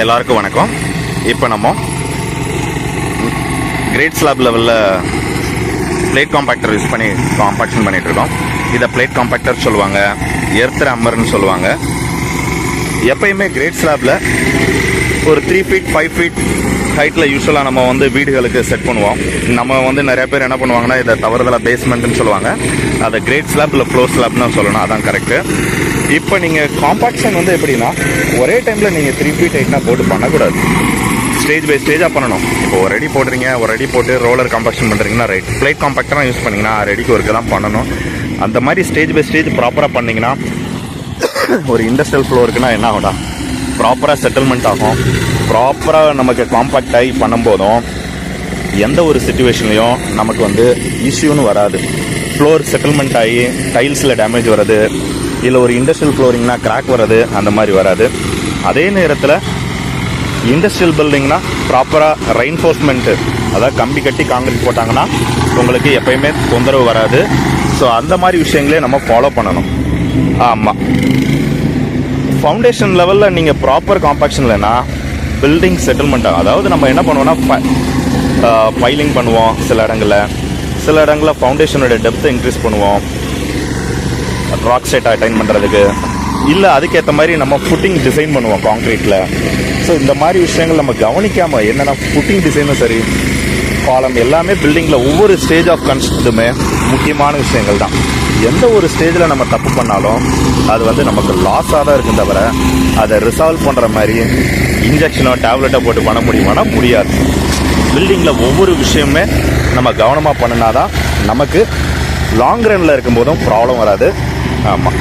எல்லாருக்கும் வணக்கம். இப்போ நம்ம கிரேட் ஸ்லாப் லெவலில் பிளேட் காம்பேக்டர் யூஸ் பண்ணி காம்பாக்ஷன் பண்ணிட்டு இருக்கோம். இதை பிளேட் காம்பேக்டர் சொல்லுவாங்க, எர்த் ரம்மர்னு சொல்லுவாங்க. எப்பயுமே கிரேட் ஸ்லாபில் ஒரு 3 feet 5 feet ஹைட்டில் யூஸ்வலாக நம்ம வீடுகளுக்கு செட் பண்ணுவோம். நம்ம நிறைய பேர் என்ன பண்ணுவாங்கன்னா, இதை தவறுதலாக பேஸ்மெண்ட்னு சொல்லுவாங்க. அதை கிரேட் ஸ்லாப் இல்லை ஃப்ளோர் ஸ்லாப்னு சொல்லணும், அதான் கரெக்டு. இப்போ நீங்கள் காம்பாக்ஷன் எப்படின்னா, ஒரே டைமில் நீங்கள் 3 feet ஹைட்னா போட்டு பண்ணக்கூடாது. ஸ்டேஜ் பை ஸ்டேஜாக பண்ணணும். இப்போ ஒரு அடி போடுறீங்க, ஒரு அடி போட்டு ரோலர் காம்பாக்ஷன் பண்ணுறீங்கன்னா ரைட், பிளேட் காம்பாக்டராக யூஸ் பண்ணிங்கன்னா ரெடிக்கு ஒர்க்கு தான் பண்ணணும். அந்த மாதிரி ஸ்டேஜ் பை ஸ்டேஜ் ப்ராப்பராக பண்ணிங்கன்னா ஒரு இண்டஸ்ட்ரியல் ஃப்ளோருக்குன்னா என்ன ஆகும்டா, ப்ராப்பராக செட்டில்மெண்ட் ஆகும். ப்ராப்பராக நமக்கு காம்பாக்ட் ஆகி பண்ணும்போதும் எந்த ஒரு சுச்சுவேஷன்லையும் நமக்கு இஷ்யூன்னு வராது. ஃப்ளோர் செட்டில்மெண்ட் ஆகி டைல்ஸில் டேமேஜ் வர்றது, இல்லை ஒரு இண்டஸ்ட்ரியல் ஃப்ளோரிங்னா கிராக் வர்றது, அந்த மாதிரி வராது. அதே நேரத்தில் இண்டஸ்ட்ரியல் பில்டிங்னா ப்ராப்பராக ரெயின்ஃபோர்ஸ்மெண்ட்டு, அதாவது கம்பி கட்டி காங்கிரீட் போட்டாங்கன்னா உங்களுக்கு எப்பயுமே தொந்தரவு வராது. ஸோ அந்த மாதிரி விஷயங்களே நம்ம ஃபாலோ பண்ணணும். ஆமாம், ஃபவுண்டேஷன் லெவலில் நீங்கள் ப்ராப்பர் காம்பாக்ஷன் இல்லைன்னா பில்டிங் செட்டில்மெண்ட் ஆகும். அதாவது நம்ம என்ன பண்ணுவோம்னா, பைலிங் பண்ணுவோம் சில இடங்களில் ஃபவுண்டேஷனோட டெப்த்தை இன்க்ரீஸ் பண்ணுவோம் ராக் ஸ்டேட்டை அட்டைன் பண்ணுறதுக்கு, இல்லை அதுக்கேற்ற மாதிரி நம்ம ஃபுட்டிங் டிசைன் பண்ணுவோம் காங்க்ரீட்டில். ஸோ இந்த மாதிரி விஷயங்கள் நம்ம கவனிக்காமல் என்னென்னா, ஃபுட்டிங் டிசைனும் சரி, காலம் எல்லாமே பில்டிங்கில் ஒவ்வொரு ஸ்டேஜ் ஆஃப் கன்ஸ்ட்ரக்ஷனுமே முக்கியமான விஷயங்கள் தான். எந்த ஒரு ஸ்டேஜில் நம்ம தப்பு பண்ணாலும் அது நமக்கு லாஸாக தான் இருக்கும் தவிர அதை ரிசால்வ் பண்ணுற மாதிரி இன்ஜெக்ஷனோ டேப்லெட்டோ போட்டு பண்ண முடியுமானா முடியாது. பில்டிங்கில் ஒவ்வொரு விஷயமே நம்ம கவனமாக பண்ணினா தான் நமக்கு லாங் ரன்னில் இருக்கும்போதும் ப்ராப்ளம் வராது. ஆமாம்.